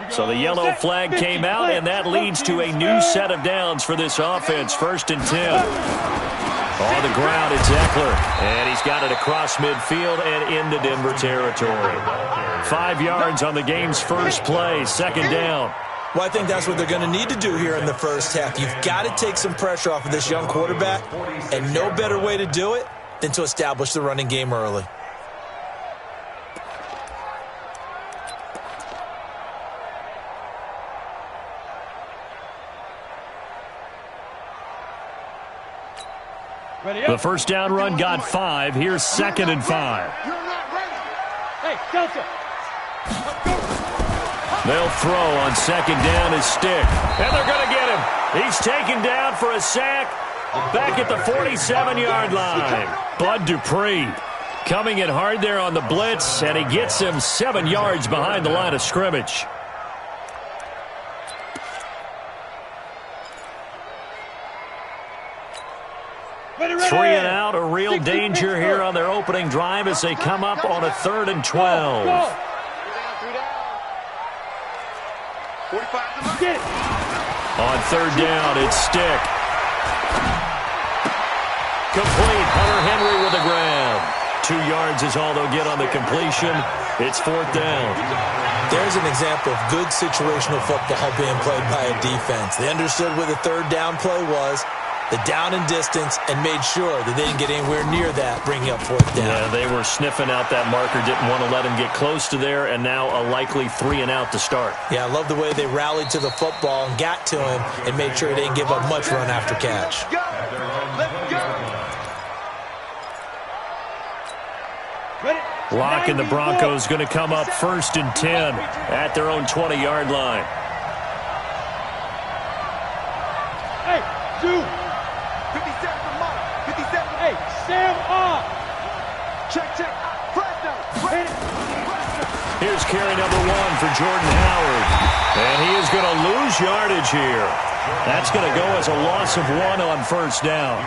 So the yellow flag came out, and that leads to a new set of downs for this offense. 1st and 10. On the ground, it's Eckler. And he's got it across midfield and into Denver territory. 5 yards on the game's first play. 2nd down. Well, I think that's what they're going to need to do here in the first half. You've got to take some pressure off of this young quarterback, and no better way to do it than to establish the running game early. The first down run got 5. Here's 2nd and 5. Hey, Delta. They'll throw on 2nd down his stick. And they're going to get him. He's taken down for a sack back at the 47-yard line. Bud Dupree coming in hard there on the blitz, and he gets him 7 yards behind the line of scrimmage. Three and out, a real danger here on their opening drive as they come up on a 3rd and 12. On 3rd down, it's Stick. Complete. Hunter Henry with a grab. 2 yards is all they'll get on the completion. It's 4th down. There's an example of good situational football being played by a defense. They understood where the 3rd down play was, the down and distance, and made sure that they didn't get anywhere near that, bringing up 4th down. Yeah, they were sniffing out that marker, didn't want to let him get close to there, and now a likely 3 and out to start. Yeah, I love the way they rallied to the football and got to him and made sure they didn't give up much run after catch. Locke and the Broncos going to come up 1st and 10 at their own 20-yard line. Hey, 2. 57 for Mike. 57. Hey, Sam off. Check. Here's carry number 1 for Jordan Howard. And he is going to lose yardage here. That's going to go as a loss of 1 on 1st down.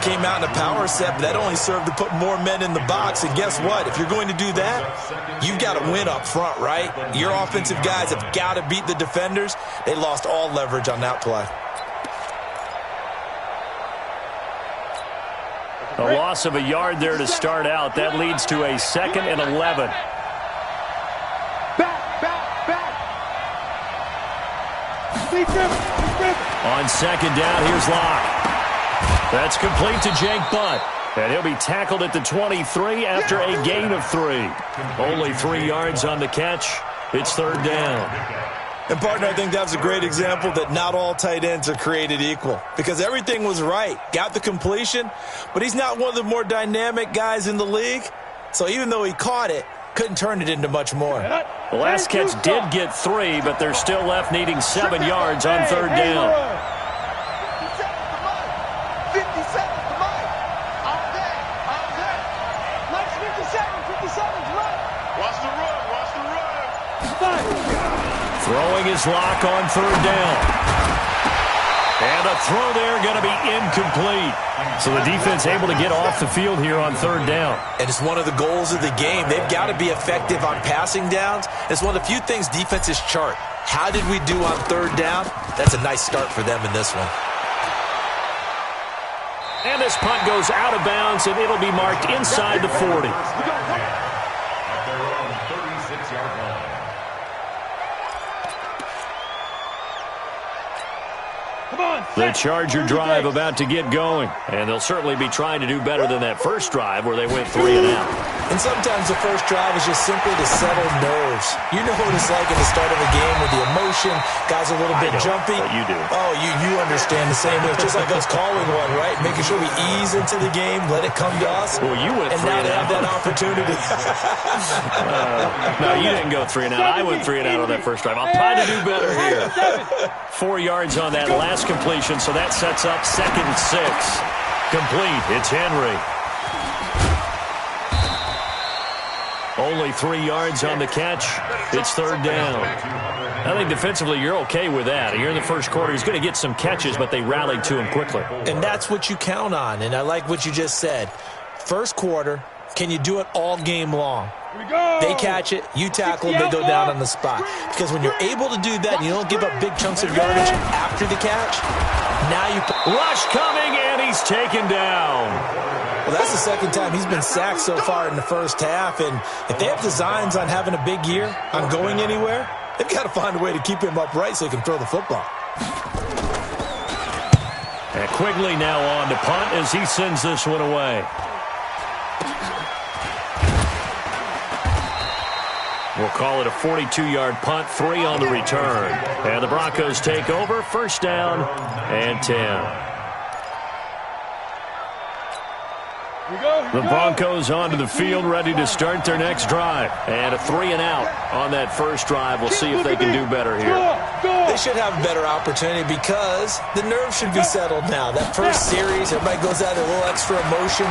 Came out in a power set, but that only served to put more men in the box. And guess what? If you're going to do that, you've got to win up front, right? Your offensive guys have got to beat the defenders. They lost all leverage on that play. A loss of a yard there to start out. That leads to a 2nd and 11. Back. On 2nd down, here's Locke. That's complete to Jake Butt. And he'll be tackled at the 23 after a gain of 3. Only 3 yards on the catch. It's 3rd down. And, partner, I think that's a great example that not all tight ends are created equal, because everything was right. Got the completion, but he's not one of the more dynamic guys in the league. So even though he caught it, couldn't turn it into much more. The last catch did get 3, but they're still left needing 7 yards on 3rd down. 57 to Mike. All day. 57 to Mike. Watch the run. Throwing his Lock on 3rd down. And a throw there going to be incomplete. So the defense able to get off the field here on 3rd down. And it's one of the goals of the game. They've got to be effective on passing downs. It's one of the few things defenses chart. How did we do on 3rd down? That's a nice start for them in this one. And this punt goes out of bounds, and it'll be marked inside the 40. The Charger drive about to get going, and they'll certainly be trying to do better than that first drive where they went 3 and out. And sometimes the first drive is just simply to settle nerves. You know what it's like at the start of a game with the emotion, guys are a little bit jumpy. But you do. Oh, you understand the same way. It's just like us calling one, right? Making sure we ease into the game, let it come to us. Well, you went 3 and now and they out. have that opportunity. No, you didn't go 3 and out. I went 3 and out on that first drive. I'll try to do better here. 4 yards on that last completion, so that sets up 2nd and 6. Complete. It's Henry. Only 3 yards on the catch. It's 3rd down. I think defensively you're okay with that. Here in the first quarter, he's going to get some catches, but they rallied to him quickly. And that's what you count on, and I like what you just said. First quarter, can you do it all game long? They catch it, you tackle, they go down on the spot. Because when you're able to do that and you don't give up big chunks of yardage after the catch, now you... Rush coming, and he's taken down. Well, that's the second time he's been sacked so far in the first half, and if they have designs on having a big year, on going anywhere, they've got to find a way to keep him upright so he can throw the football. And Quigley now on to punt as he sends this one away. We'll call it a 42-yard punt, 3 on the return. And the Broncos take over, first down and 10. The Broncos onto the field, ready to start their next drive. And a 3-and-out on that first drive. We'll see if they can do better here. They should have a better opportunity because the nerves should be settled now. That first series, everybody goes out with a little extra emotion.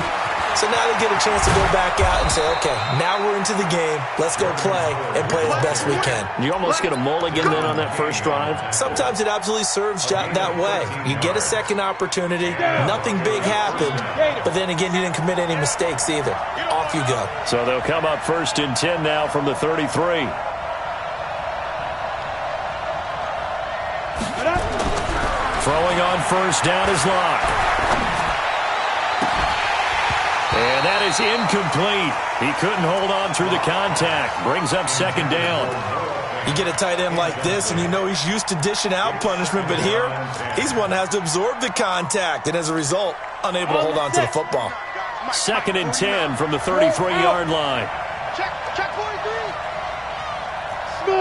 So now they get a chance to go back out and say, okay, now we're into the game. Let's go play and play as best we can. You almost get a mulligan then on that first drive? Sometimes it absolutely serves that way. You get a second opportunity. Nothing big happened. But then again, you didn't commit any mistakes either. Off you go. So they'll come up first and 10 now from the 33. Throwing on first down is Locke. And that is incomplete. He couldn't hold on through the contact. Brings up second down. You get a tight end like this, and you know he's used to dishing out punishment, but here, he's one that has to absorb the contact, and as a result, unable to hold on to the football. Second and 10 from the 33-yard line. Check 43.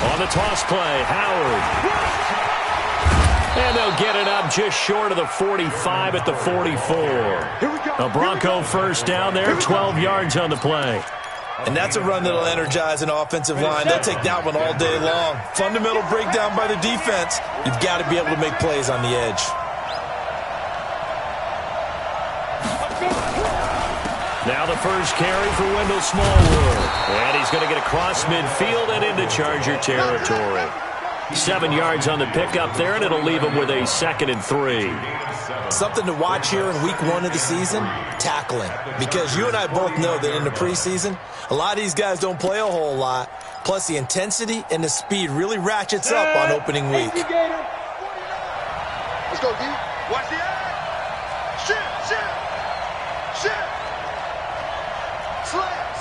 On the toss play, Howard. And they'll get it up just short of the 45 at the 44. A Bronco first down there, 12 yards on the play. And that's a run that'll energize an offensive line. They'll take that one all day long. Fundamental breakdown by the defense. You've got to be able to make plays on the edge. Now the first carry for Wendell Smallwood. And he's going to get across midfield and into Charger territory. 7 yards on the pickup there, and it'll leave him with a 2nd and 3. Something to watch here in week 1 of the season, tackling. Because you and I both know that in the preseason, a lot of these guys don't play a whole lot. Plus, the intensity and the speed really ratchets up on opening week. Let's go, D. Watch the eye. Shit.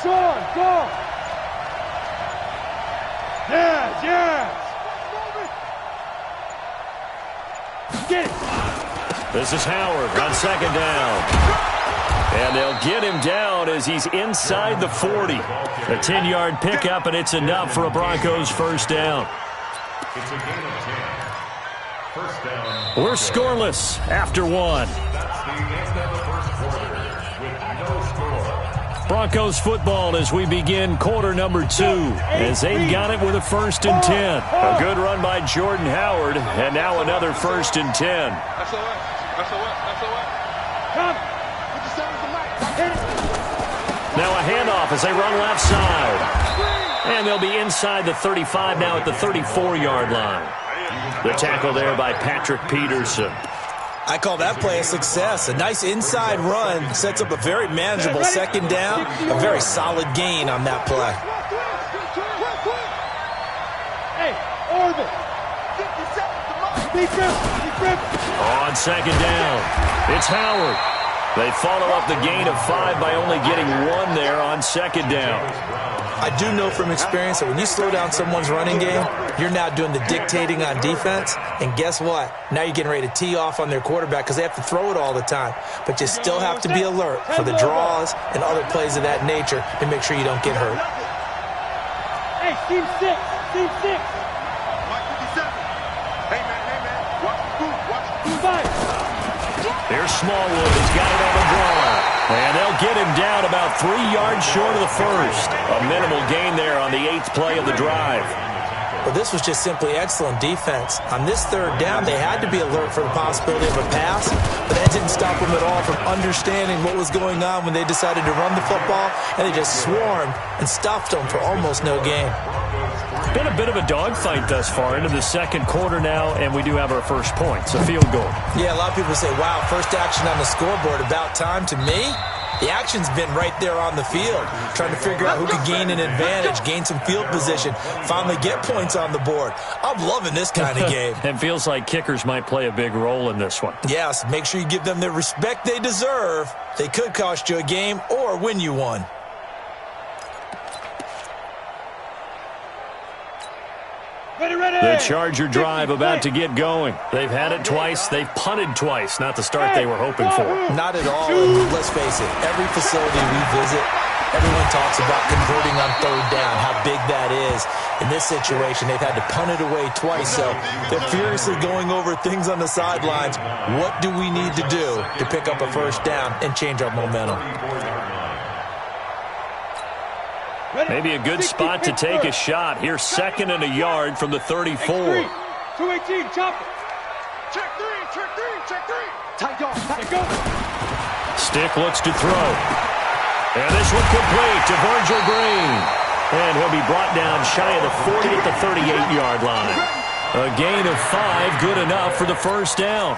Slap. Go. Yeah. Get it. This is Howard on second down. And they'll get him down as he's inside the 40. A 10-yard pickup, and it's enough for a Broncos first down. It's a gain of 10. First down. We're scoreless after 1. That's the end of the first quarter with no score. Broncos football as we begin quarter number 2, as they've got it with a 1st and 10. A good run by Jordan Howard, and now another 1st and 10. That's all right. Come. Put the sound of the mic. Now a handoff as they run left side. And they'll be inside the 35 now at the 34-yard line. The tackle there by Patrick Peterson. I call that play a success. A nice inside run sets up a very manageable second down. A very solid gain on that play. Hey, Orville. On second down, it's Howard. They follow up the gain of 5 by only getting 1 there on second down. I do know from experience that when you slow down someone's running game, you're now doing the dictating on defense. And guess what? Now you're getting ready to tee off on their quarterback because they have to throw it all the time. But you still have to be alert for the draws and other plays of that nature to make sure you don't get hurt. Hey, team 6. Mike 57. Hey, man. Watch the boot. Here's Smallwood. He's got it on the draw. And they'll get him down about 3 yards short of the first. A minimal gain there on the 8th play of the drive. Well, this was just simply excellent defense. On this third down, they had to be alert for the possibility of a pass, but that didn't stop them at all from understanding what was going on when they decided to run the football, and they just swarmed and stuffed them for almost no gain. Been a bit of a dogfight thus far into the second quarter now, and we do have our first point. It's a field goal. Yeah, a lot of people say, wow, first action on the scoreboard, about time. To me, The action's been right there on the field, trying to figure out who could gain an advantage, gain some field position, finally get points on the board. I'm loving this kind of game. It feels like kickers might play a big role in this one. Yes, make sure you give them the respect they deserve. They could cost you a game or win you one. The Charger drive about to get going. They've had it twice. They've punted twice. Not the start they were hoping for. Not at all. And let's face it, every facility we visit, everyone talks about converting on third down, how big that is. In this situation, they've had to punt it away twice, so they're furiously going over things on the sidelines. What do we need to do to pick up a first down and change our momentum? Maybe a good spot to take a shot. Here's 2nd and a yard from the 34. 218, chop it. Check three. Tight dog. Go. Stick looks to throw. And this one complete to Virgil Green. And he'll be brought down shy of the 40 at the 38-yard line. A gain of 5, good enough for the first down.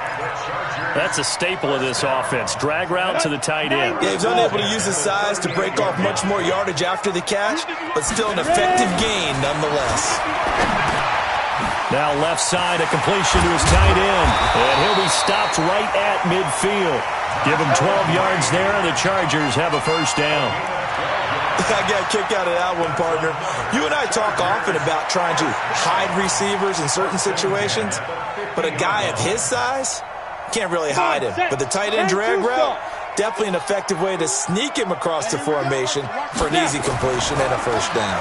That's a staple of this offense. Drag route to the tight end. Yeah, he's unable to use his size to break off much more yardage after the catch, but still an effective gain nonetheless. Now left side, a completion to his tight end. And he'll be stopped right at midfield. Give him 12 yards there, and the Chargers have a first down. I got a kick out of that one, partner. You and I talk often about trying to hide receivers in certain situations, but a guy of his size can't really hide him. But the tight end drag route, definitely an effective way to sneak him across the formation for an easy completion and a first down.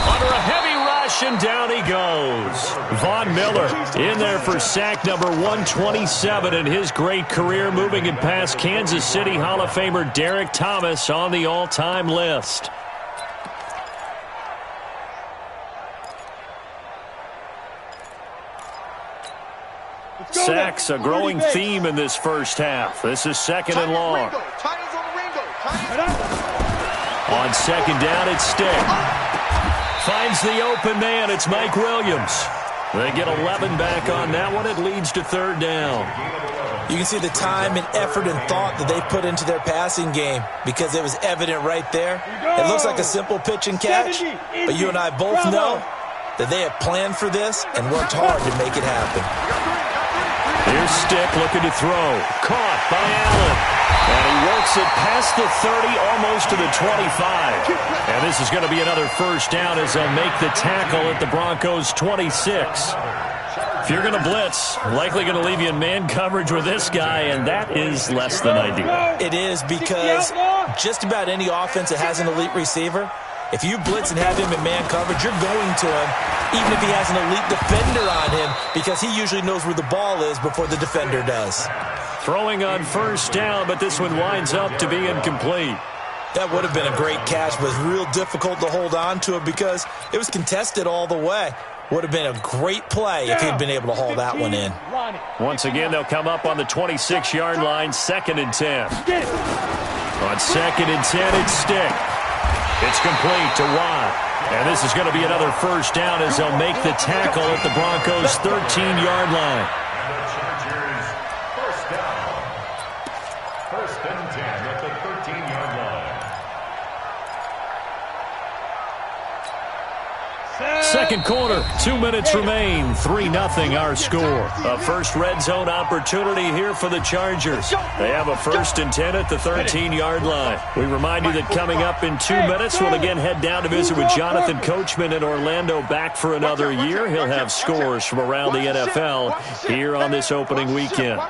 Under a heavy rush, and down he goes. Von Miller in there for sack number 127 in his great career, moving it past Kansas City Hall of Famer Derek Thomas on the all-time list. Sacks, a growing theme in this first half. This is 2nd and long. On 2nd down, it's Stick. Finds the open man. It's Mike Williams. They get 11 back on that one. It leads to 3rd down. You can see the time and effort and thought that they put into their passing game because it was evident right there. It looks like a simple pitch and catch, but you and I both know that they have planned for this and worked hard to make it happen. Here's Stick looking to throw. Caught by Allen. And he works it past the 30, almost to the 25. And this is going to be another first down as they'll make the tackle at the Broncos' 26. If you're going to blitz, likely going to leave you in man coverage with this guy, and that is less than ideal. It is because just about any offense that has an elite receiver, if you blitz and have him in man coverage, you're going to him, even if he has an elite defender on him, because he usually knows where the ball is before the defender does. Throwing on first down, but this one winds up to be incomplete. That would have been a great catch, but it was real difficult to hold on to it because it was contested all the way. Would have been a great play if he'd been able to haul that one in. Once again, they'll come up on the 26-yard line, 2nd and 10. On 2nd and 10, it's Stick. It's complete to Watt. And this is going to be another first down as they'll make the tackle at the Broncos' 13-yard line. First down. 1st and 10 at the 13-yard line. Second quarter, 2 minutes remain. 3-0 our score. A first red zone opportunity here for the Chargers. They have a 1st and 10 at the 13-yard line. We remind you that coming up in 2 minutes, we'll again head down to visit with Jonathan Coachman in Orlando, back for another year. He'll have scores from around the NFL here on this opening weekend.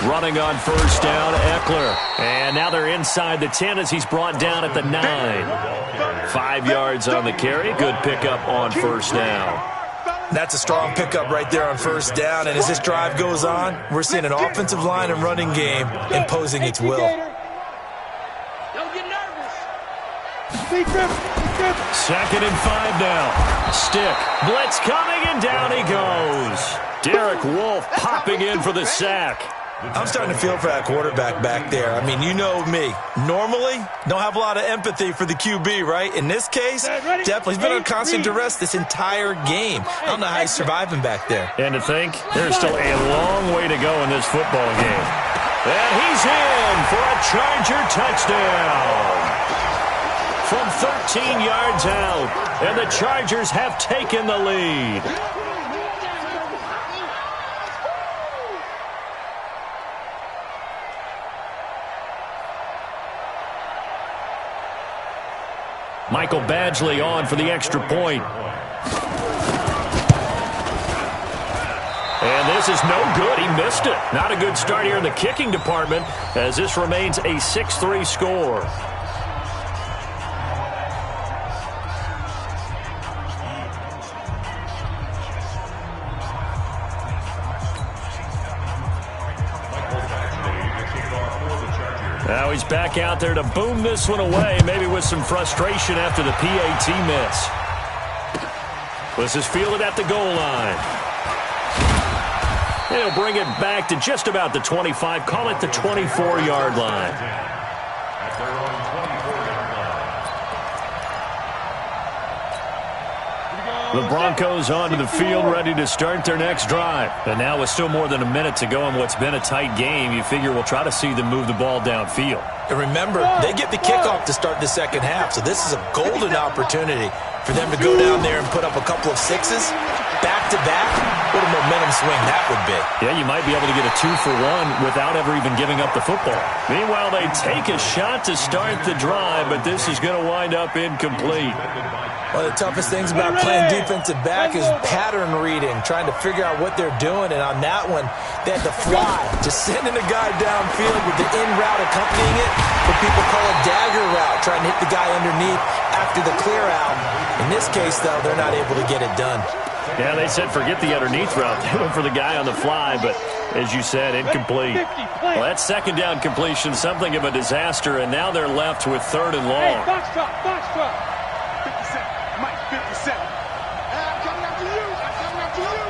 Running on first down, Eckler. And now they're inside the 10 as he's brought down at the 9. 5 yards on the carry. Good pickup on first down. That's a strong pickup right there on first down. And as this drive goes on, we're seeing an offensive line and running game imposing its will. Don't get nervous. 2nd and 5 now. Stick. Blitz coming, and down he goes. Derek Wolfe popping in for the sack. I'm starting to feel for that quarterback back there. I mean, you know me. Normally, don't have a lot of empathy for the QB, right? In this case, definitely. He's been on constant duress this entire game. I don't know how he's surviving back there. And to think, there's still a long way to go in this football game. And he's in for a Charger touchdown. From 13 yards out, and the Chargers have taken the lead. Michael Badgley on for the extra point. And this is no good. He missed it. Not a good start here in the kicking department, as this remains a 6-3 score. Now he's back out there to boom this one away, maybe with some frustration after the PAT miss. This is fielded at the goal line. He'll bring it back to just about the 25, call it the 24-yard line. At their own 24-yard line. The Broncos onto the field, ready to start their next drive. And now with still more than a minute to go in what's been a tight game, you figure we'll try to see them move the ball downfield. And remember, they get the kickoff to start the second half, so this is a golden opportunity for them to go down there and put up a couple of sixes back-to-back. What a momentum swing that would be. Yeah, you might be able to get a 2-for-1 without ever even giving up the football. Meanwhile, they take a shot to start the drive, but this is going to wind up incomplete. One of the toughest things about playing defensive back is pattern reading, trying to figure out what they're doing. And on that one, they had to fly, just sending a guy downfield with the in route accompanying it. What people call a dagger route, trying to hit the guy underneath after the clear out. In this case, though, they're not able to get it done. Yeah, they said forget the underneath route. They went for the guy on the fly, but as you said, incomplete. Well, that second down completion, something of a disaster, and now they're left with third and long. Hey, box drop, box drop. 57, Mike, 57. I'm coming after you. I'm coming after you.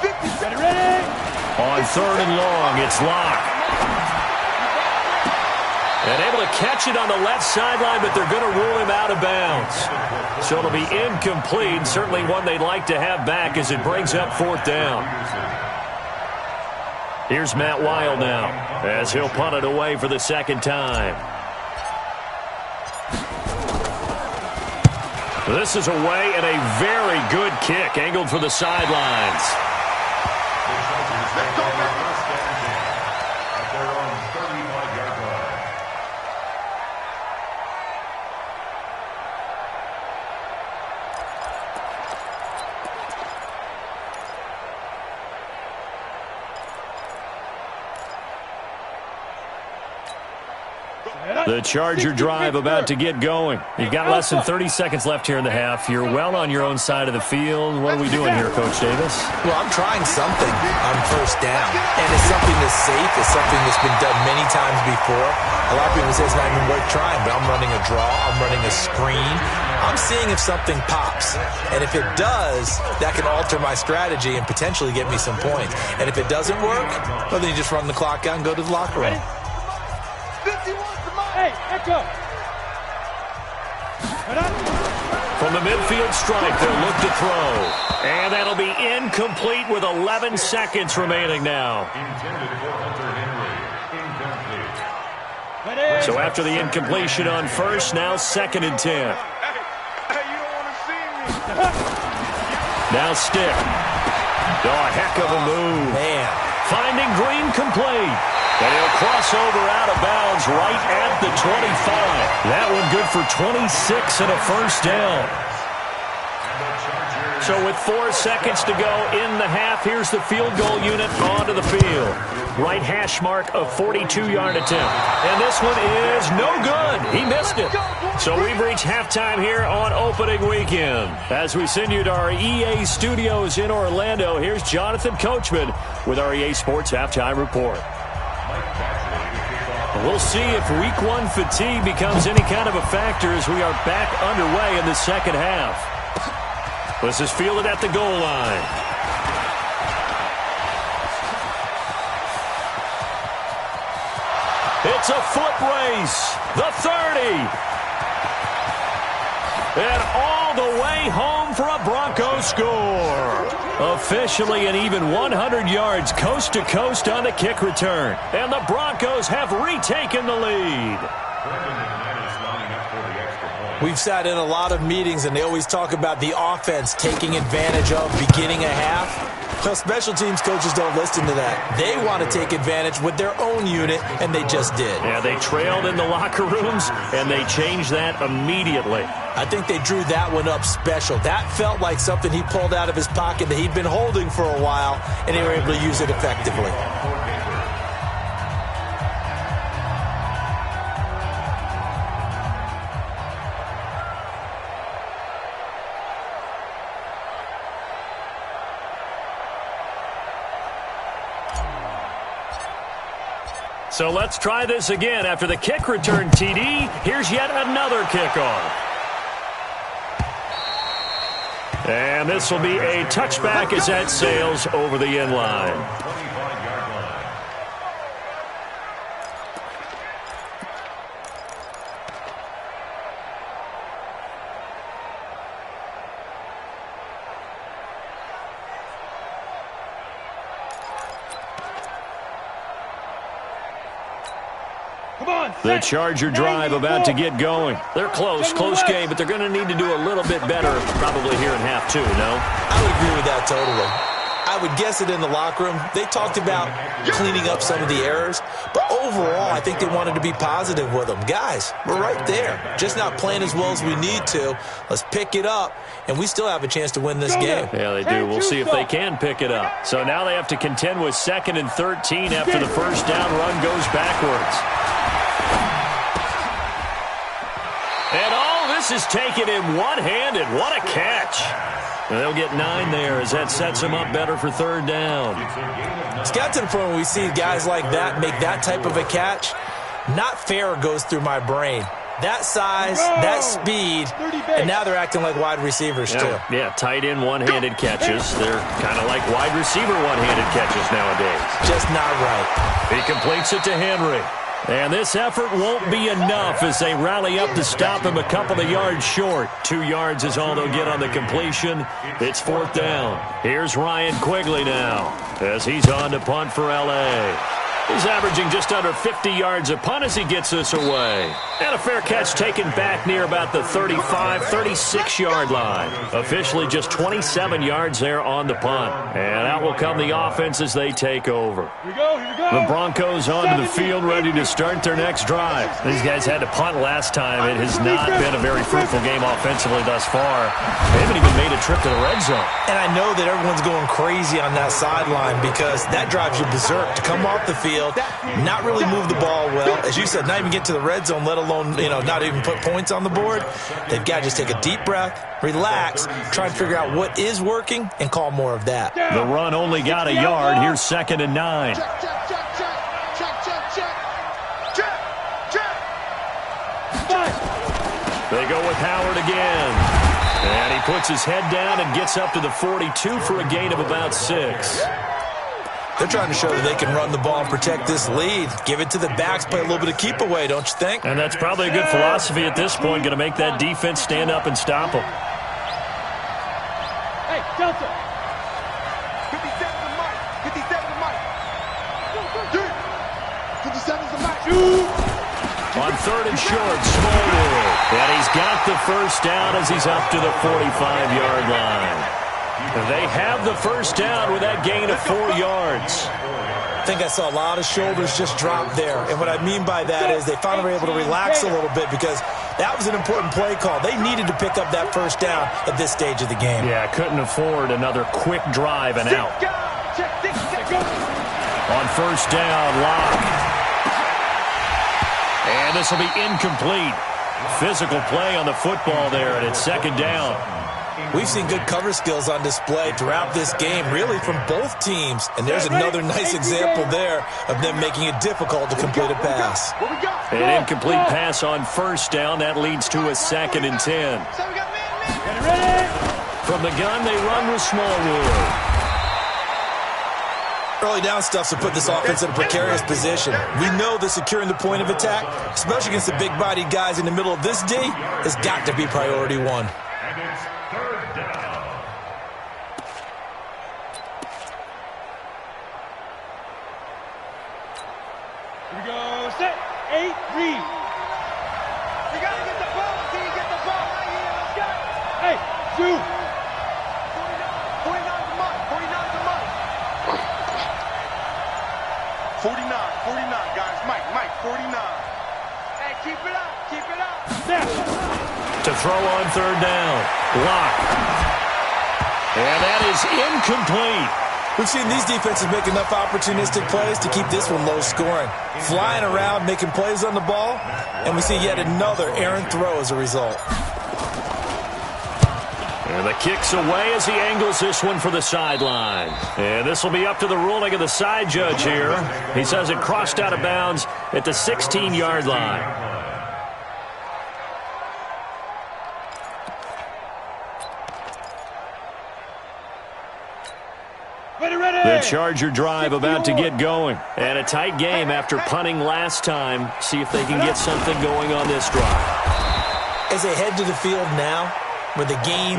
50, ready? On third and long, it's Locke. And able to catch it on the left sideline, but they're going to rule him out of bounds. So it'll be incomplete. Certainly one they'd like to have back as it brings up fourth down. Here's Matt Weil now as he'll punt it away for the second time. This is away and a very good kick angled for the sidelines. Let's go, man. At their own 35-yard line. The Charger drive about to get going. You've got less than 30 seconds left here in the half. You're well on your own side of the field. What are we doing here, Coach Davis? Well, I'm trying something on first down, and it's something that's safe. It's something that's been done many times before. A lot of people say it's not even worth trying, but I'm running a draw. I'm running a screen. I'm seeing if something pops, and if it does, that can alter my strategy and potentially get me some points. And if it doesn't work, well, then you just run the clock out and go to the locker room. 51 to Mike. Hey, echo. From the midfield stripe, they'll look to throw. And that'll be incomplete with 11 seconds remaining now. Intended for Hunter Henry. Incomplete. So after the incompletion on first, now second and 10. Hey, you don't want to see me. Now Stick. Oh, a heck of a move. Man. Finding Green complete. And he'll cross over out of bounds right at the 25. That one good for 26 and a first down. So with 4 seconds to go in the half, here's the field goal unit onto the field. Right hash mark of 42-yard attempt. And this one is no good. He missed it. So we've reached halftime here on opening weekend. As we send you to our EA studios in Orlando, here's Jonathan Coachman with our EA Sports Halftime Report. We'll see if week one fatigue becomes any kind of a factor as we are back underway in the second half. This is fielded at the goal line. It's a foot race. The 30. And all the way home for a Broncos score. Officially an even 100 yards coast to coast on the kick return. And the Broncos have retaken the lead. We've sat in a lot of meetings, and they always talk about the offense taking advantage of beginning a half. Well, special teams coaches don't listen to that. They want to take advantage with their own unit, and they just did. Yeah, they trailed in the locker rooms, and they changed that immediately. I think they drew that one up special. That felt like something he pulled out of his pocket that he'd been holding for a while, and they were able to use it effectively. So let's try this again. After the kick return TD, here's yet another kickoff. And this will be a touchback as that sails over the end line. The Charger drive about to get going. They're close game, but they're going to need to do a little bit better probably here in half two, no? I would agree with that totally. I would guess it in the locker room. They talked about cleaning up some of the errors, but overall, I think they wanted to be positive with them. Guys, we're right there. Just not playing as well as we need to. Let's pick it up, and we still have a chance to win this game. Yeah, they do. We'll see if they can pick it up. So now they have to contend with 2nd and 13 after the first down run goes backwards. And all this is taken in one-handed. What a catch. And they'll get 9 there as that sets them up better for 3rd down. It's got to the point where we see guys like that make that type of a catch. Not fair goes through my brain. That size, that speed, and now they're acting like wide receivers too. Yeah, tight end one-handed catches. They're kind of like wide receiver one-handed catches nowadays. Just not right. He completes it to Henry. And this effort won't be enough as they rally up to stop him a couple of yards short. 2 yards is all they'll get on the completion. It's 4th down. Here's Ryan Quigley now as he's on to punt for L.A. He's averaging just under 50 yards a punt as he gets this away. And a fair catch taken back near about the 35, 36-yard line. Officially just 27 yards there on the punt. And out will come the offense as they take over. Here we go. The Broncos onto the field ready to start their next drive. These guys had to punt last time. It has not been a very fruitful game offensively thus far. They haven't even made a trip to the red zone. And I know that everyone's going crazy on that sideline because that drives you berserk to come off the field, not really move the ball well. As you said, not even get to the red zone, let alone, not even put points on the board. They've got to just take a deep breath, relax, try and figure out what is working, and call more of that. The run only got a yard. Here's 2nd and 9. They go with Howard again. And he puts his head down and gets up to the 42 for a gain of about 6. They're trying to show that they can run the ball and protect this lead. Give it to the backs, play a little bit of keep away, don't you think? And that's probably a good philosophy at this point, going to make that defense stand up and stop them. Hey, Delta. 57 is the mic. 57 is the mic. 57 is the mic. On 3rd and short, Smallwood. And he's got the first down as he's up to the 45-yard line. They have the first down with that gain of 4 yards. I think I saw a lot of shoulders just drop there. And what I mean by that is they finally were able to relax a little bit because that was an important play call. They needed to pick up that first down at this stage of the game. Yeah, couldn't afford another quick drive and out. On 1st down, Locke. And this will be incomplete. Physical play on the football there, and it's 2nd down. We've seen good cover skills on display throughout this game, really from both teams. And there's another nice example there of them making it difficult to complete a pass. An incomplete pass on 1st down. That leads to a 2nd and 10. From the gun, they run with Smallwood. Early down stuffs will put this offense in a precarious position. We know that securing the point of attack, especially against the big-bodied guys in the middle of this D, has got to be priority one. And it's third down. Here we go. Set. 8, read. You got to get the ball until you get the ball right here. Let's go. Hey, shoot. 49's the money. 49's the money. 49, guys. Mike, 49. Hey, keep it up. Keep it up. Snap. To throw on third down. Block. And that is incomplete. We've seen these defenses make enough opportunistic plays to keep this one low scoring. Flying around, making plays on the ball, and we see yet another errant throw as a result. And the kick's away as he angles this one for the sideline. And this will be up to the ruling of the side judge here. He says it crossed out of bounds at the 16-yard line. The Charger drive about to get going. And a tight game after punting last time. See if they can get something going on this drive. As they head to the field now, with the game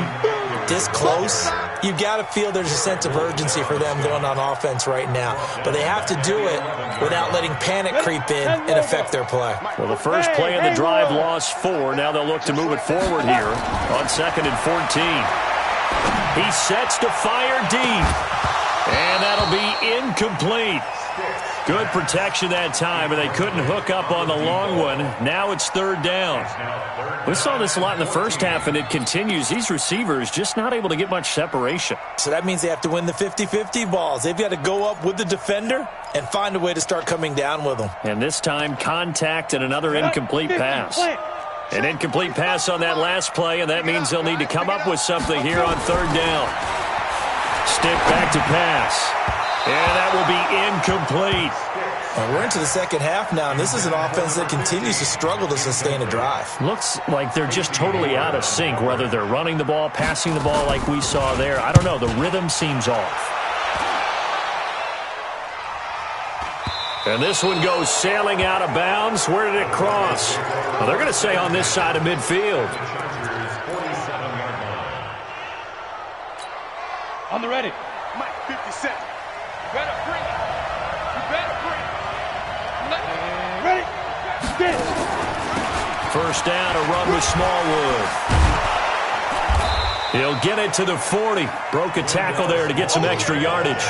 this close, you've got to feel there's a sense of urgency for them going on offense right now. But they have to do it without letting panic creep in and affect their play. Well, the first play of the drive lost 4. Now they'll look to move it forward here on 2nd and 14. He sets to fire deep. And that'll be incomplete. Good protection that time, and they couldn't hook up on the long one. Now it's third down. We saw this a lot in the first half, and it continues. These receivers just not able to get much separation. So that means they have to win the 50-50 balls. They've got to go up with the defender and find a way to start coming down with them. And this time, contact and another incomplete pass. An incomplete pass on that last play, and that means they'll need to come up with something here on third down. Stick back to pass. And that will be incomplete. Well, we're into the second half now, and this is an offense that continues to struggle to sustain a drive. Looks like they're just totally out of sync, whether they're running the ball, passing the ball like we saw there. I don't know. The rhythm seems off. And this one goes sailing out of bounds. Where did it cross? Well, they're going to say on this side of midfield. On the ready. Mike, 57. You better bring it. You better bring it. Ready. Get it. First down, a run with Smallwood. He'll get it to the 40. Broke a tackle there to get some extra yardage.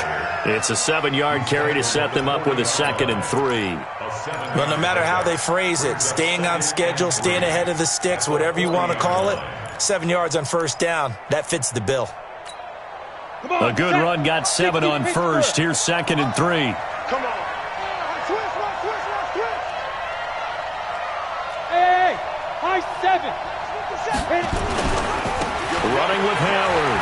It's a 7-yard carry to set them up with a 2nd and 3. Well, no matter how they phrase it, staying on schedule, staying ahead of the sticks, whatever you want to call it, 7 yards on first down, that fits the bill. A good run got 7 on first. Here's 2nd and 3. Come on. Switch. Hey, high 7. Running with Howard.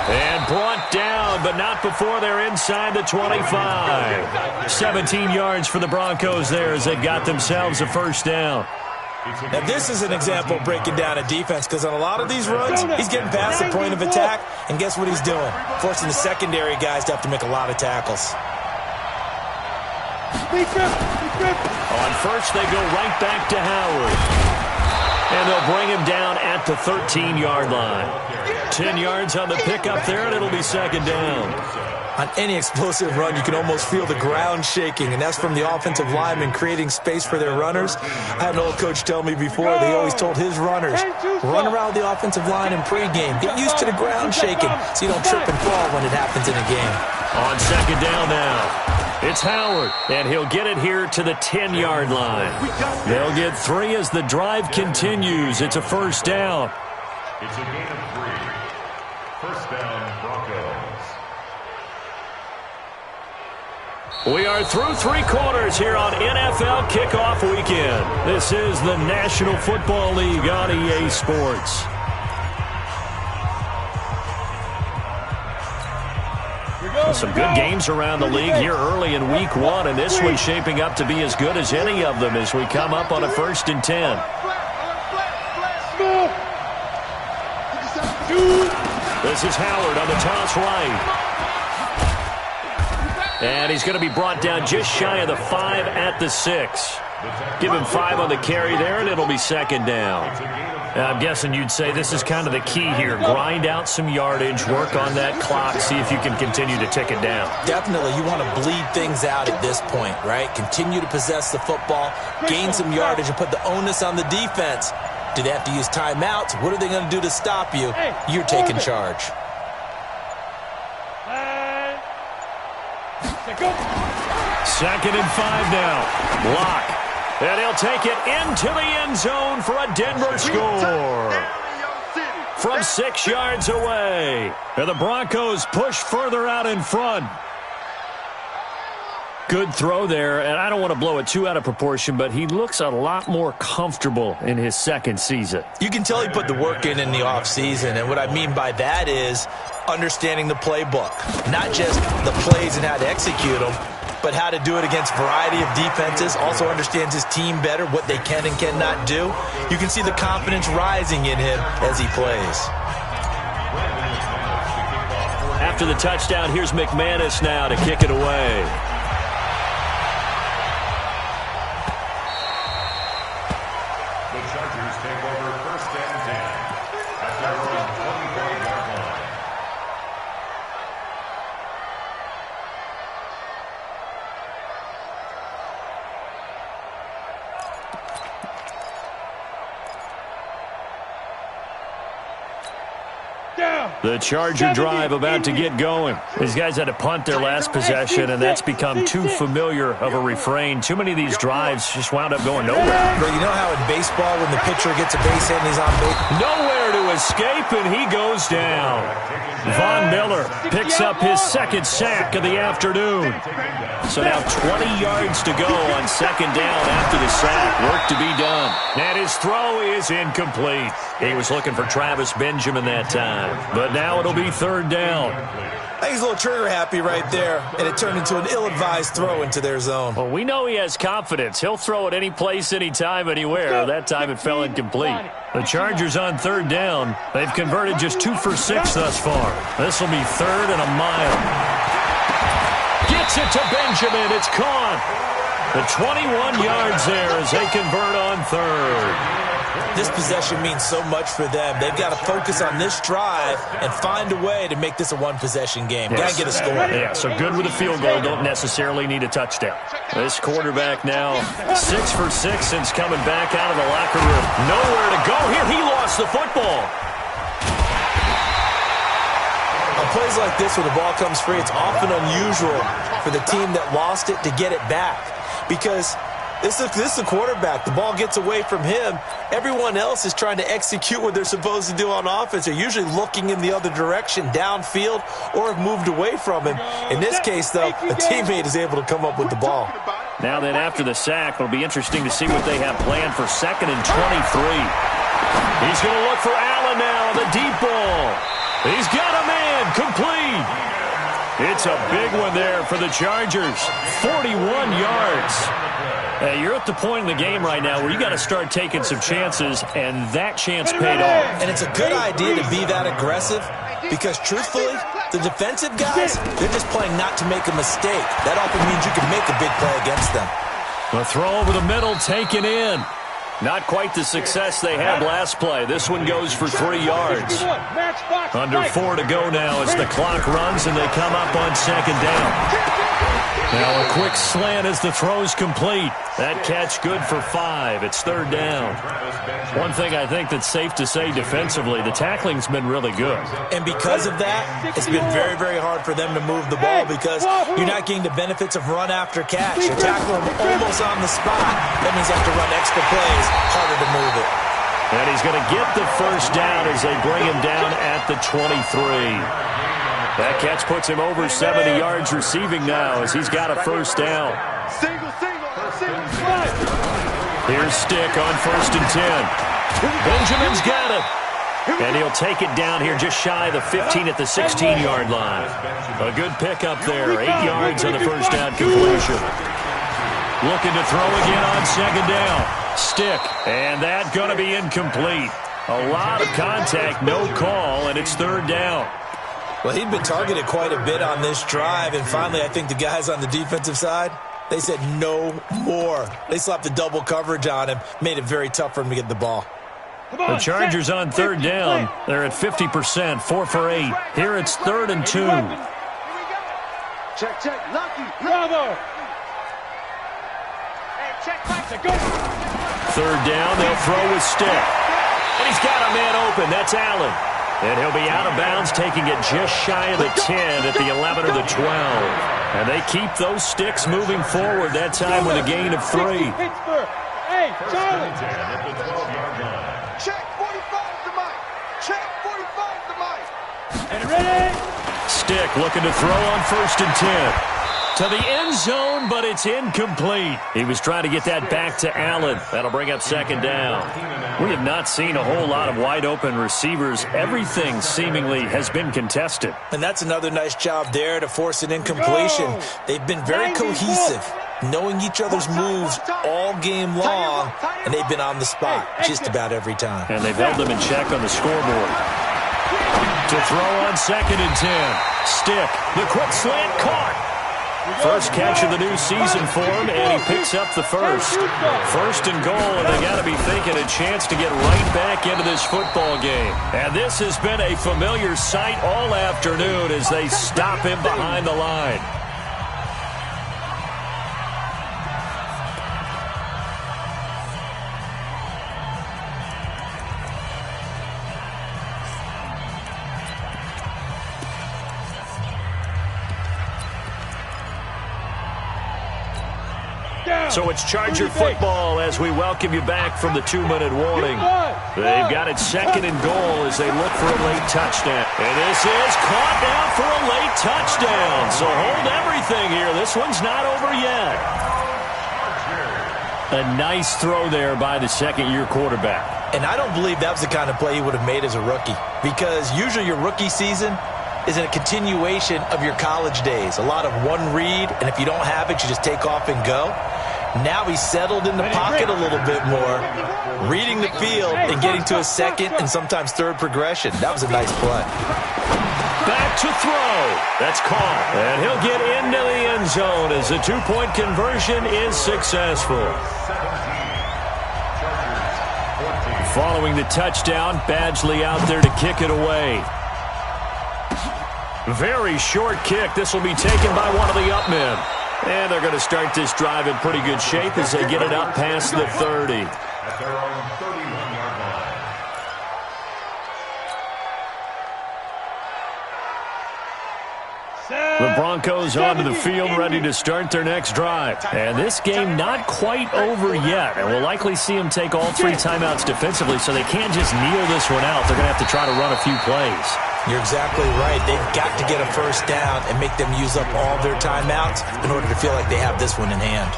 And brought down, but not before they're inside the 25. 17 yards for the Broncos there as they got themselves a first down. Now, this is an example of breaking down a defense, because on a lot of these runs, he's getting past the point of attack, and guess what he's doing? Forcing the secondary guys to have to make a lot of tackles. On first, they go right back to Howard. And they'll bring him down at the 13-yard line. 10 yards on the pickup there, and it'll be 2nd down. On any explosive run, you can almost feel the ground shaking, and that's from the offensive linemen creating space for their runners. I had an old coach tell me before, they always told his runners, run around the offensive line in pregame. Get used to the ground shaking so you don't trip and fall when it happens in a game. On 2nd down now, it's Howard, and he'll get it here to the 10-yard line. They'll get 3 as the drive continues. It's a first down. It's a gain of 3. First down, Broncos. We are through 3 quarters here on NFL Kickoff Weekend. This is the National Football League on EA Sports. Some good games around the league here early in Week 1, and this one's shaping up to be as good as any of them as we come up on a 1st and 10. The This is Howard on the toss right. And he's going to be brought down just shy of the 5 at the 6. Give him 5 on the carry there, and it'll be second down. I'm guessing you'd say this is kind of the key here. Grind out some yardage, work on that clock, see if you can continue to tick it down. Definitely, you want to bleed things out at this point, right? Continue to possess the football, gain some yardage, and put the onus on the defense. Do they have to use timeouts? What are they going to do to stop you? You're taking charge. Second and 5 now. Block. And he'll take it into the end zone for a Denver score. From 6 yards away. And the Broncos push further out in front. Good throw there, and I don't want to blow it too out of proportion, but he looks a lot more comfortable in his second season. You can tell he put the work in the offseason, and what I mean by that is understanding the playbook. Not just the plays and how to execute them, but how to do it against a variety of defenses. Also understands his team better, what they can and cannot do. You can see the confidence rising in him as he plays. After the touchdown, here's McManus now to kick it away. The Charger drive about to get going. These guys had to punt their last possession, and that's become too familiar of a refrain. Too many of these drives just wound up going nowhere. Bro, you know how in baseball when the pitcher gets a base hit and he's on base? Nowhere to escape, and he goes down. Von Miller picks up his second sack of the afternoon. So now 20 yards to go on second down after the sack. Work to be done. And his throw is incomplete. He was looking for Travis Benjamin that time. But now it'll be third down. I think he's a little trigger happy right there, and it turned into an ill-advised throw into their zone. Well, we know he has confidence. He'll throw it any place, anytime, anywhere. That time it fell incomplete. The Chargers on third down. They've converted just 2 for 6 thus far. This will be third and a mile. Gets it to Benjamin. It's caught. The 21 yards there as they convert on third. This possession means so much for them. They've got to focus on this drive and find a way to make this a one-possession game. Yes. Got to get a score. Yeah, so good with a field goal. Don't necessarily need a touchdown. This quarterback now 6 for 6 since coming back out of the locker room. Nowhere to go here. He lost the football. On plays like this where the ball comes free, it's often unusual for the team that lost it to get it back because this is the quarterback. The ball gets away from him. Everyone else is trying to execute what they're supposed to do on offense. They're usually looking in the other direction, downfield, or have moved away from him. In this case, though, a teammate is able to come up with the ball. Now then, after the sack, it'll be interesting to see what they have planned for second and 23. He's going to look for Allen now on the deep ball. He's got a man complete. It's a big one there for the Chargers. 41 yards. You're at the point in the game right now where you got to start taking some chances, and that chance paid off. And it's a good idea to be that aggressive because, truthfully, the defensive guys, they're just playing not to make a mistake. That often means you can make a big play against them. The throw over the middle taken in. Not quite the success they had last play. This one goes for 3 yards. Under 4 to go now as the clock runs and they come up on second down. Now a quick slant as the throw's complete. That catch good for 5. It's third down. One thing I think that's safe to say defensively, the tackling's been really good. And because of that, it's been very, very hard for them to move the ball because you're not getting the benefits of run after catch. You're tackling them almost on the spot. That means you have to run extra plays, harder to move it. And he's going to get the first down as they bring him down at the 23. That catch puts him over 70 yards receiving now as he's got a first down. Here's Stick on first and 10. Benjamin's got it. And he'll take it down here just shy of the 15 at the 16-yard line. A good pickup there. 8 yards on the first down completion. Looking to throw again on second down. Stick. And that's going to be incomplete. A lot of contact, no call, and it's third down. Well, he'd been targeted quite a bit on this drive, and finally I think the guys on the defensive side, they said no more. They slapped the double coverage on him, made it very tough for him to get the ball. The Chargers on third down. They're at 50%, 4 for 8. Here it's 3rd and 2. Check, check, Lucky. Bravo. Hey, check, back. Go. 3rd down, they'll throw with Stick. And he's got a man open. That's Allen. And he'll be out of bounds, taking it just shy of the 10 at the 11 or the 12. And they keep those sticks moving forward, that time with a gain of 3. Pittsburgh. Hey, Charlie. Check, 45 to Mike. Check, 45 to Mike. And ready. Stick looking to throw on 1st and 10. To the end zone, but it's incomplete. He was trying to get that back to Allen. That'll bring up 2nd down. We have not seen a whole lot of wide-open receivers. Everything seemingly has been contested. And that's another nice job there to force an incompletion. They've been very cohesive, knowing each other's moves all game long, and they've been on the spot just about every time. And they've held them in check on the scoreboard. To throw on 2nd and 10. Stick, the quick slant caught. First catch of the new season for him, and he picks up the first. 1st and goal, and they got to be thinking a chance to get right back into this football game. And this has been a familiar sight all afternoon as they stop him behind the line. So it's Charger football as we welcome you back from the 2-minute warning. They've got it 2nd and goal as they look for a late touchdown. And this is caught down for a late touchdown. So hold everything here. This one's not over yet. A nice throw there by the 2nd-year quarterback. And I don't believe that was the kind of play he would have made as a rookie, because usually your rookie season is a continuation of your college days. A lot of one read, and if you don't have it, you just take off and go. Now he's settled in the pocket a little bit more, reading the field and getting to a 2nd and sometimes 3rd progression. That was a nice play. Back to throw. That's caught. And he'll get into the end zone as the 2-point conversion is successful. Following the touchdown, Badgley out there to kick it away. Very short kick. This will be taken by one of the up men. And they're going to start this drive in pretty good shape as they get it up past the 30. At their own 31-yard line. The Broncos onto the field ready to start their next drive. And this game not quite over yet. And we'll likely see them take all 3 timeouts defensively, so they can't just kneel this one out. They're going to have to try to run a few plays. You're exactly right. They've got to get a 1st down and make them use up all their timeouts in order to feel like they have this one in hand.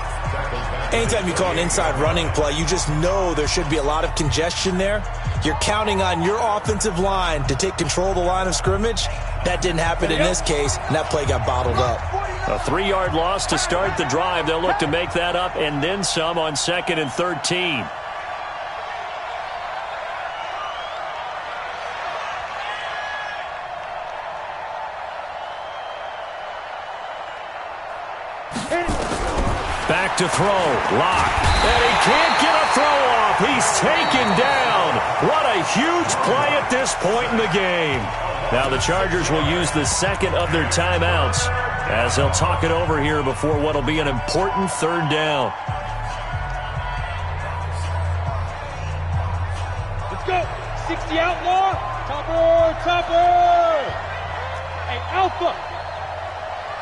Anytime you call an inside running play, you just know there should be a lot of congestion there. You're counting on your offensive line to take control of the line of scrimmage. That didn't happen in this case, and that play got bottled up. A 3-yard loss to start the drive. They'll look to make that up and then some on 2nd and 13. Back to throw. Lock. And he can't get a throw off. He's taken down. What a huge play at this point in the game. Now the Chargers will use the 2nd of their timeouts as they'll talk it over here before what will be an important 3rd down. Let's go. 60 outlaw. Topper. Hey, Alpha.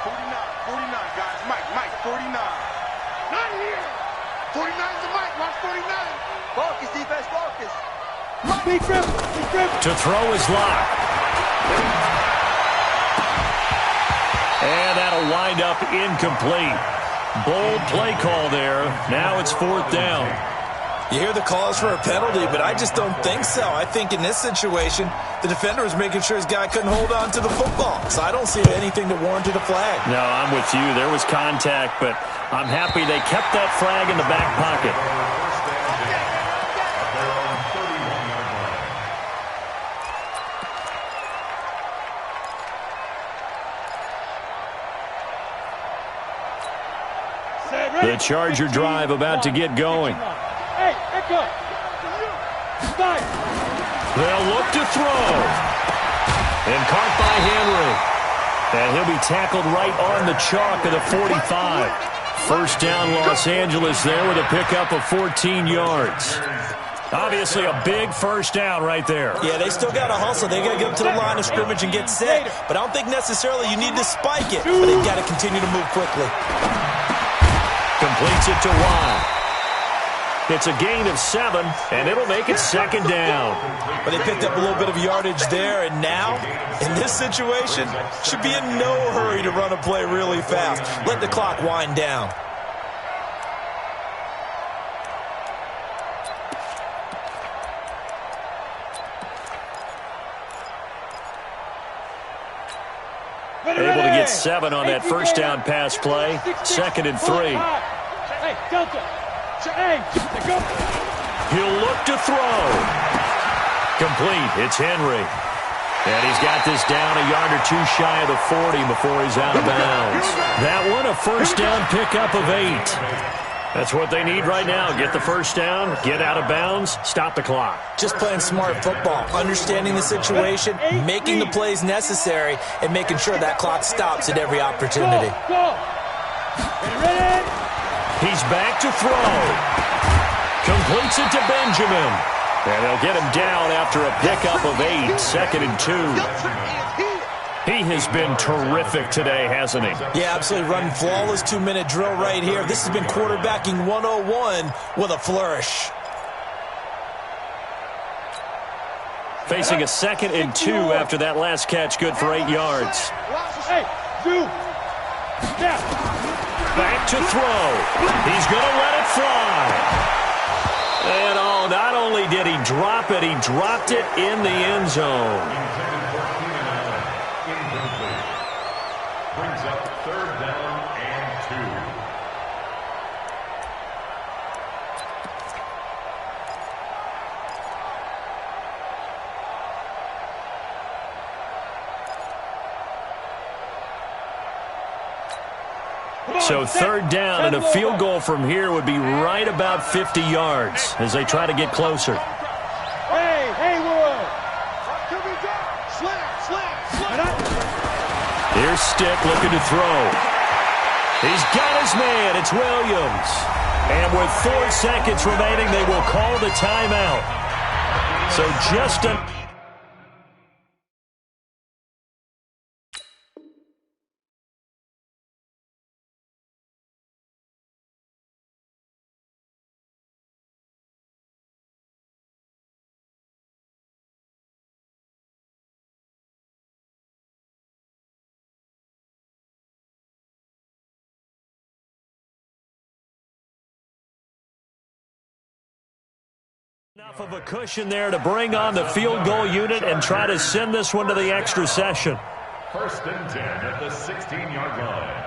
49, guys. Mike, 49. Not here. 49 to Mike. Watch 49. Focus, defense, focus. Big grip. To throw is locked. And that'll wind up incomplete. Bold play call there. Now it's 4th down. You hear the calls for a penalty, but I just don't think so. I think in this situation, the defender was making sure his guy couldn't hold on to the football. So I don't see anything that warranted a flag. No, I'm with you. There was contact, but I'm happy they kept that flag in the back pocket. The Charger drive about to get going. Hey, echo. They'll look to throw. And caught by Henry. And he'll be tackled right on the chalk of the 45. First down, Los Angeles there with a pickup of 14 yards. Obviously a big first down right there. Yeah, they still got to hustle. They got to get up to the line of scrimmage and get set. But I don't think necessarily you need to spike it. But they've got to continue to move quickly. Completes it to Watt. It's a gain of 7, and it'll make it second down. But they picked up a little bit of yardage there, and now, in this situation, should be in no hurry to run a play really fast. Let the clock wind down. Able to get 7 on that first down pass play. Second and 3. Hey, Delta. Hey, go. He'll look to throw. Complete. It's Henry. And he's got this down a yard or 2 shy of the 40 before he's out of bounds. That one, a first down pickup of 8. That's what they need right now. Get the first down, get out of bounds, stop the clock. Just playing smart football, understanding the situation, making the plays necessary, and making sure that clock stops at every opportunity. He's back to throw. Completes it to Benjamin. And they'll get him down after a pickup of 8, second and 2. He has been terrific today, hasn't he? Yeah, absolutely. Running flawless 2-minute drill right here. This has been quarterbacking 101 with a flourish. Facing a second and 2 after that last catch, good for 8 yards. Hey, do. Back to throw. He's going to let it fly. And oh, not only did he drop it, he dropped it in the end zone. Brings up third down and 2. So third down and a field goal from here would be right about 50 yards as they try to get closer. Hey, Haywood. Here's Stick looking to throw. He's got his man. It's Williams. And with 4 seconds remaining, they will call the timeout. So just a... Enough of a cushion there to bring on the field goal unit and try to send this one to the extra session. First and 10 at the 16-yard line.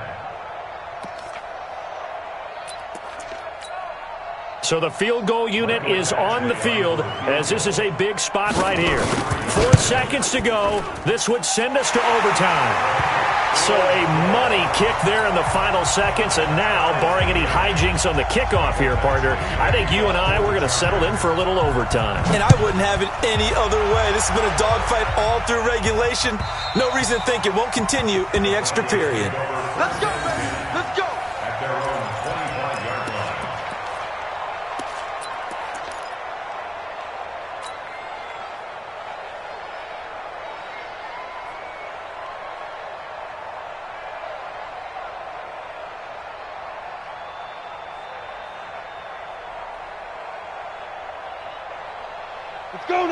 So the field goal unit is on the field as this is a big spot right here. 4 seconds to go. This would send us to overtime. So a money kick there in the final seconds, and now, barring any hijinks on the kickoff here, partner, I think you and I, we're going to settle in for a little overtime. And I wouldn't have it any other way. This has been a dogfight all through regulation. No reason to think it won't continue in the extra period. Let's go, baby. Let's go. At their own 25-yard line.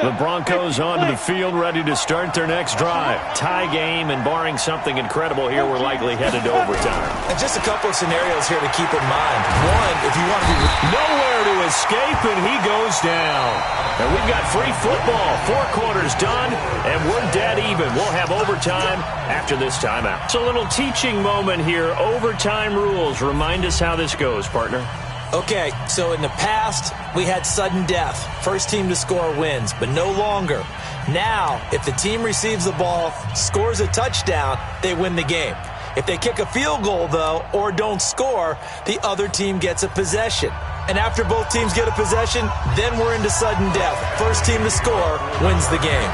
The Broncos onto the field, ready to start their next drive. Tie game, and barring something incredible here, we're likely headed to overtime. And just a couple of scenarios here to keep in mind. One, if you want to be... Nowhere to escape, and he goes down. And we've got free football. 4 quarters done, and we're dead even. We'll have overtime after this timeout. It's a little teaching moment here. Overtime rules. Remind us how this goes, partner. Okay, so in the past, we had sudden death. First team to score wins, but no longer. Now, if the team receives the ball, scores a touchdown, they win the game. If they kick a field goal, though, or don't score, the other team gets a possession. And after both teams get a possession, then we're into sudden death. First team to score wins the game.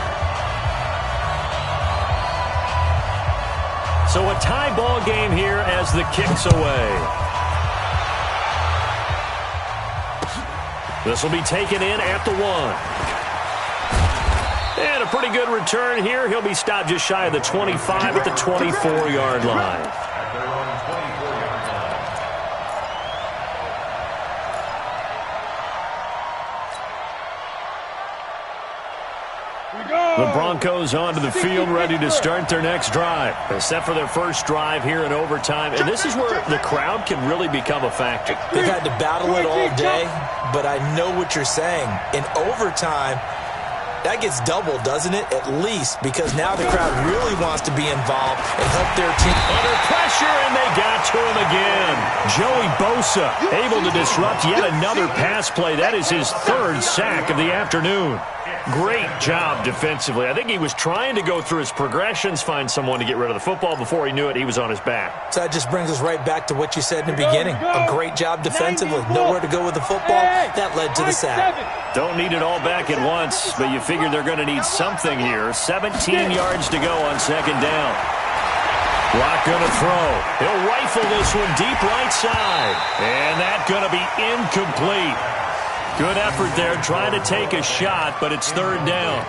So a tie ball game here as the kick's away. This will be taken in at the 1. And a pretty good return here. He'll be stopped just shy of the 25 at the 24-yard line. At their own 24-yard line. The Broncos onto the field, ready to start their next drive. Except for their first drive here in overtime. And this is where the crowd can really become a factor. They've had to battle it all day, but I know what you're saying. In overtime, that gets doubled, doesn't it? At least, because now the crowd really wants to be involved and help their team. Under pressure, and they got to him again. Joey Bosa able to disrupt yet another pass play. That is his third sack of the afternoon. Great job defensively. I think he was trying to go through his progressions, find someone to get rid of the football. Before he knew it, he was on his back. So that just brings us right back to what you said in the beginning. A great job defensively. Nowhere to go with the football. That led to the sack. Don't need it all back at once, but you figure they're going to need something here. 17 yards to go on second down. Lock going to throw. He'll rifle this one deep right side. And that's going to be incomplete. Good effort there, trying to take a shot, but it's third down.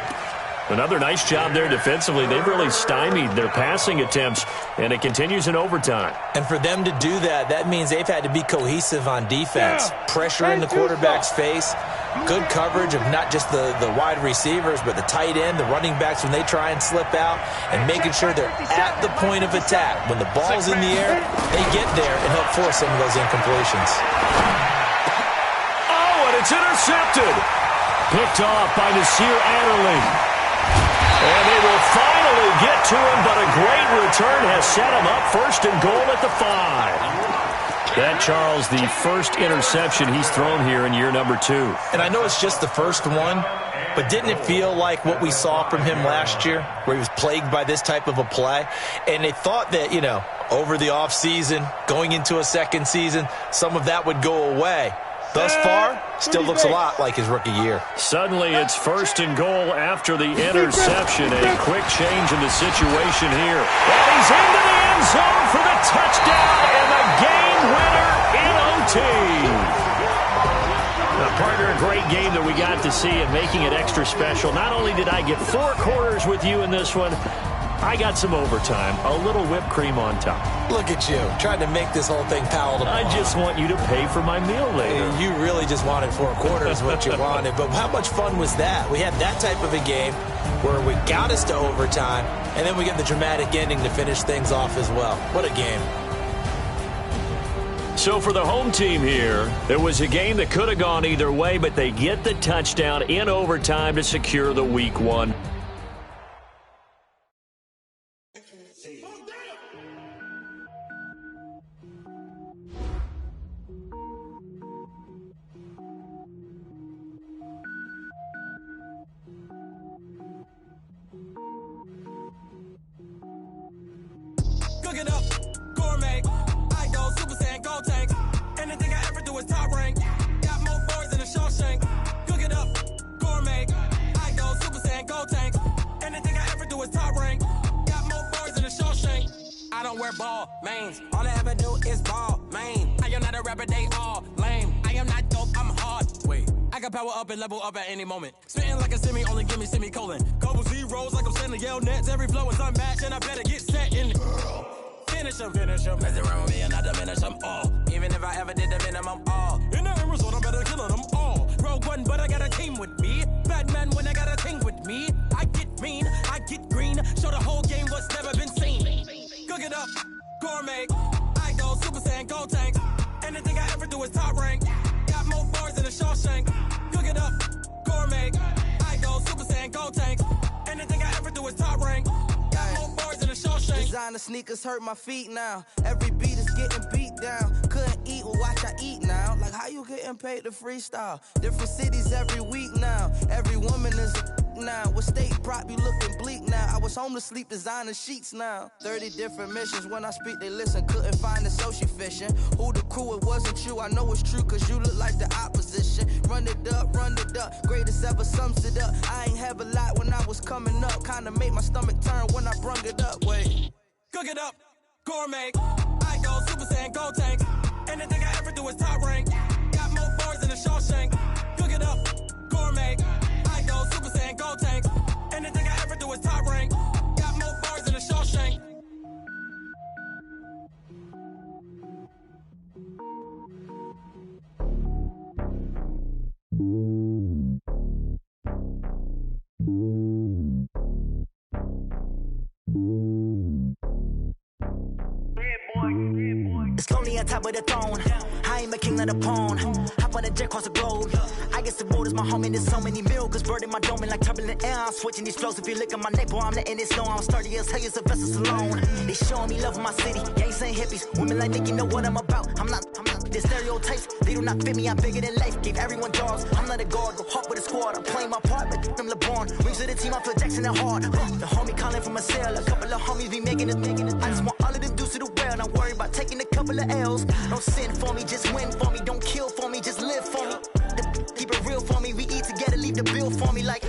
Another nice job there defensively. They've really stymied their passing attempts, and it continues in overtime. And for them to do that, that means they've had to be cohesive on defense. Pressure in the quarterback's face, good coverage of not just the wide receivers, but the tight end, the running backs when they try and slip out, and making sure they're at the point of attack. When the ball's in the air, they get there and help force some of those incompletions. It's intercepted. Picked off by Nasir Adderley. And they will finally get to him, but a great return has set him up first and goal at the 5. That, Charles, the first interception he's thrown here in year number 2. And I know it's just the first one, but didn't it feel like what we saw from him last year, where he was plagued by this type of a play? And they thought that, over the offseason, going into a second season, some of that would go away. Thus far, still looks a lot like his rookie year. Suddenly, it's first and goal after the interception. A quick change in the situation here. And he's into the end zone for the touchdown and the game winner in OT. Now, partner, a great game that we got to see and making it extra special. Not only did I get 4 quarters with you in this one, I got some overtime, a little whipped cream on top. Look at you, trying to make this whole thing palatable. I just want you to pay for my meal later. You really just wanted 4 quarters, what you wanted. But how much fun was that? We had that type of a game where we got us to overtime, and then we get the dramatic ending to finish things off as well. What a game. So for the home team here, it was a game that could have gone either way, but they get the touchdown in overtime to secure the Week 1. Cook it up, gourmet. I go Super Saiyan, gold tank. Anything I ever do is top rank. Got more boys than a Shawshank. Cook it up, gourmet. I go Super Saiyan, gold tank. Anything I ever do is top rank. Got more boys than a Shawshank. I don't wear ball mains. All I ever do is ball main. I am not a rapper, they all lame. I am not dope, I'm hard. Wait, I can power up and level up at any moment. Spitting like a semi, only give me semicolon. Couple zeros like I'm sending yell nets. Every flow is unmatched, and I better get set in. Finish them. Mess around with me and I diminish them all. Even if I ever did the minimum all. In the end result, I'm better killing them all. Rogue One, but I got a team with me. Batman when I got a team with me. I get mean, I get green. Show the whole game what's never been seen. Cook it up, gourmet. I go Super Saiyan, gold tank. Anything I ever do is top rank. Got more bars than a Shawshank. Cook it up, gourmet. I go Super Saiyan, gold tank. Anything I ever do is top rank. Designer sneakers hurt my feet now. Every beat is getting beat down. Couldn't eat, well watch I eat now. Like how you getting paid to freestyle? Different cities every week now. Every woman is a now. With state prop, you looking bleak now. I was home to sleep, designing sheets now. 30 different missions, when I speak, they listen. Couldn't find the social fishing. Who the crew, it wasn't you. I know it's true, cause you look like the opposition. Run it up, greatest ever sums it up. I ain't have a lot when I was coming up. Kinda made my stomach turn when I brung it up. Wait. Cook it up, gourmet. I go Super Saiyan, go tank. Anything I ever do is top rank. Got more bars than a Shawshank. Cook it up, gourmet. I go Super Saiyan, go tank. Anything I ever do is top rank. Got more bars than a Shawshank. It's lonely on top of the throne. I ain't a king of the pawn. Hop on a jet across the globe. I guess the road is my home and there's so many milkers bird in my dome and like turbulent air. I'm switching these flows. If you look at my neck, boy, I'm letting it snow. I'm sturdy as hell as a vessel alone. They showing me love in my city. Gangs ain't hippies. Women like Nicky know what I'm about. I'm not. The stereotypes, they do not fit me. I'm bigger than life. Gave everyone jobs. I'm not a guard. Go hard with a squad. I'm playing my part, but them LeBron. Rings to the team. I feel Jackson and hard. The homie calling from a cell. A couple of homies be making it. I just want all of them dudes to the well. Not worry about taking a couple of L's. Don't sin for me, just win for me. Don't kill for me, just live for me. Keep it real for me. We eat together, leave the bill for me like.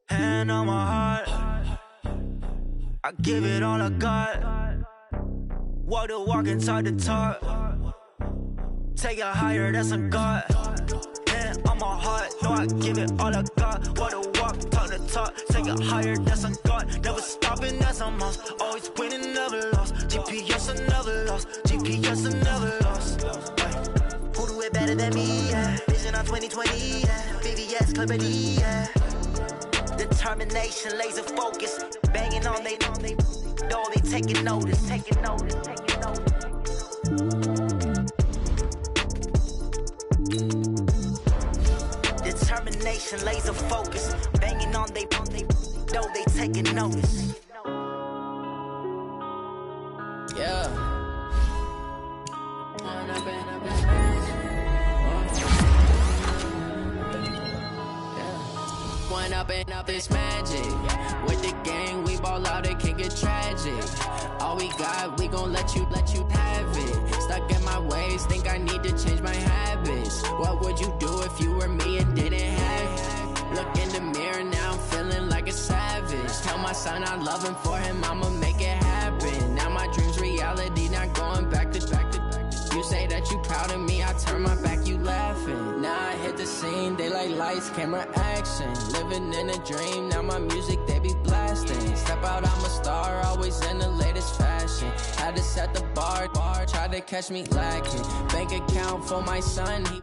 Hand on my heart, I give it all I got. Walk the walk and talk the talk. Take it higher, that's a God. Hand on my heart, no, I give it all I got. Walk the walk, talk the talk. Take it higher, that's a God. Never stopping, that's a must. Always winning, never lost. GPS, I never lost. GPS, I never lost. Who do it better than me? Yeah. Vision on 2020, yeah. VVS, Clarity, yeah. Determination, laser focus. Banging on they door, they taking notice. Determination, laser focus. Banging on they door, they taking notice. Yeah. One up and up is magic. With the gang, we ball out, it can get tragic. All we got, we gon' let you have it. Stuck in my ways, think I need to change my habits. What would you do if you were me and didn't have it? Look in the mirror, now I'm feeling like a savage. Tell my son I love him, for him I'ma make it happen. Now my dream's reality, not going back to. You say that you proud of me, I turn my back, you laughing. Now I hit the scene, they like lights, camera, action. Living in a dream, now my music, they be blasting. Step out, I'm a star, always in the latest fashion. Had to set the bar, try to catch me lacking. Bank account for my son, he